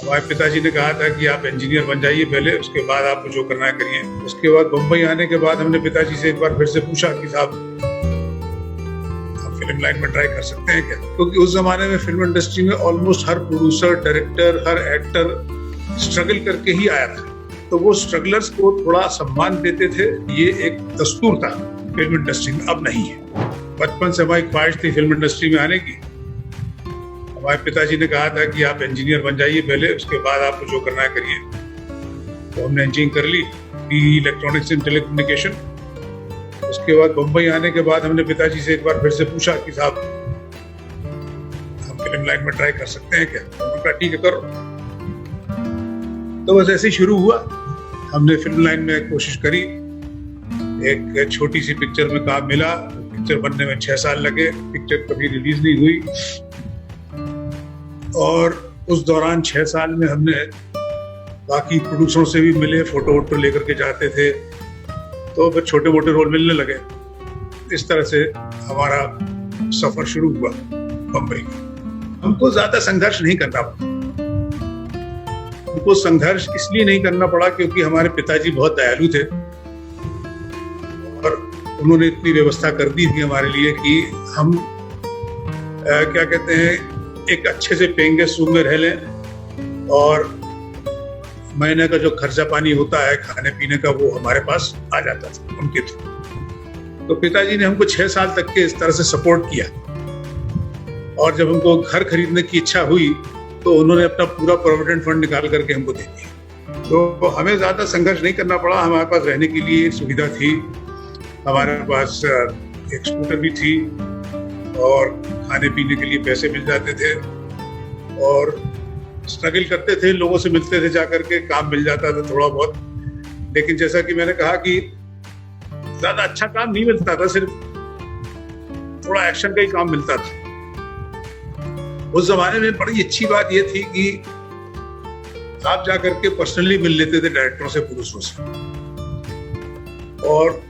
हमारे पिताजी ने कहा था कि आप इंजीनियर बन जाइए पहले, उसके बाद आपको जो करना है करिए। उसके बाद मुंबई आने के बाद हमने पिताजी से एक बार फिर से पूछा कि साहब आप फिल्म लाइन में ट्राई कर सकते हैं क्या, क्योंकि उस जमाने में फिल्म इंडस्ट्री में ऑलमोस्ट हर प्रोड्यूसर, डायरेक्टर, हर एक्टर स्ट्रगल करके ही आया था। तो वो स्ट्रगलर्स को थोड़ा सम्मान देते थे, ये एक दस्तूर था फिल्म इंडस्ट्री में, अब नहीं है। बचपन से हमारी ख्वाहिश थी फिल्म इंडस्ट्री में आने की। हमारे पिताजी ने कहा था कि आप इंजीनियर बन जाइए पहले, उसके बाद आपको जो करना है करिए। तो हमने इंजीनियरिंग कर ली, BE इलेक्ट्रॉनिक्स एंड टेलीकम्युनिकेशन। उसके बाद मुंबई आने के बाद हमने पिताजी से एक बार फिर से पूछा कि साहब हम फिल्म लाइन में ट्राई कर सकते हैं क्या। उन्होंने कहा ठीक है करो। तो बस ऐसे ही शुरू हुआ। हमने फिल्म लाइन में कोशिश करी, एक छोटी सी पिक्चर में काम मिला। पिक्चर बनने में 6 साल लगे, पिक्चर कभी रिलीज नहीं हुई। और उस दौरान 6 साल में हमने बाकी प्रोड्यूसरों से भी मिले, फोटो वोटो लेकर के जाते थे, तो फिर छोटे मोटे रोल मिलने लगे। इस तरह से हमारा सफर शुरू हुआ बम्बई का। हमको ज्यादा संघर्ष नहीं करना पड़ा। हमको संघर्ष इसलिए नहीं करना पड़ा क्योंकि हमारे पिताजी बहुत दयालु थे और उन्होंने इतनी व्यवस्था कर दी थी हमारे लिए कि हम क्या कहते हैं, एक अच्छे से पेइंग गेस्ट रूम में रह लें और महीने का जो खर्चा पानी होता है खाने पीने का, वो हमारे पास आ जाता था उनके थ्रू। तो पिताजी ने हमको 6 साल तक के इस तरह से सपोर्ट किया। और जब हमको घर खरीदने की इच्छा हुई तो उन्होंने अपना पूरा प्रोविडेंट फंड निकाल करके हमको दे दिया। तो हमें ज्यादा संघर्ष नहीं करना पड़ा। हमारे पास रहने के लिए सुविधा थी, हमारे पास एक स्कूटर भी थी और खाने पीने के लिए पैसे मिल जाते थे और स्ट्रगल करते थे, लोगों से मिलते थे, जाकर के काम मिल जाता था थोड़ा बहुत। लेकिन जैसा कि मैंने कहा कि ज्यादा अच्छा काम नहीं मिलता था, सिर्फ थोड़ा एक्शन का ही काम मिलता था। उस जमाने में बड़ी अच्छी बात यह थी कि आप जाकर के पर्सनली मिल लेते थे डायरेक्टरों से, प्रोड्यूसरों से, और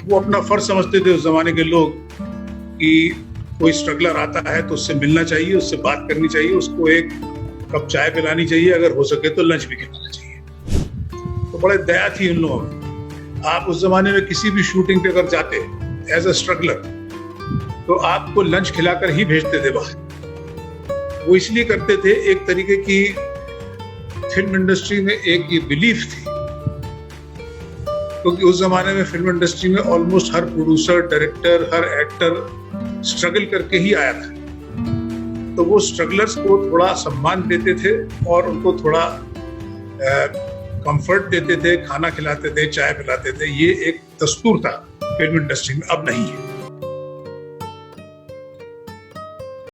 वो अपना फर्ज समझते थे उस जमाने के लोग कि कोई स्ट्रगलर आता है तो उससे मिलना चाहिए, उससे बात करनी चाहिए, उसको एक कप चाय पिलानी चाहिए, अगर हो सके तो लंच भी खिलाना चाहिए। तो बड़े दया थी उन लोगों में। आप उस जमाने में किसी भी शूटिंग पे अगर जाते एज अ स्ट्रगलर तो आपको लंच खिलाकर ही भेजते थे बाहर। वो इसलिए करते थे, एक तरीके की फिल्म इंडस्ट्री में एक ये बिलीफ थी, क्योंकि उस जमाने में फिल्म इंडस्ट्री में ऑलमोस्ट हर प्रोड्यूसर, डायरेक्टर, हर एक्टर स्ट्रगल करके ही आया था। तो वो स्ट्रगलर्स को थोड़ा सम्मान देते थे और उनको थोड़ा कंफर्ट देते थे, खाना खिलाते थे, चाय पिलाते थे। ये एक दस्तूर था फिल्म इंडस्ट्री में, अब नहीं है।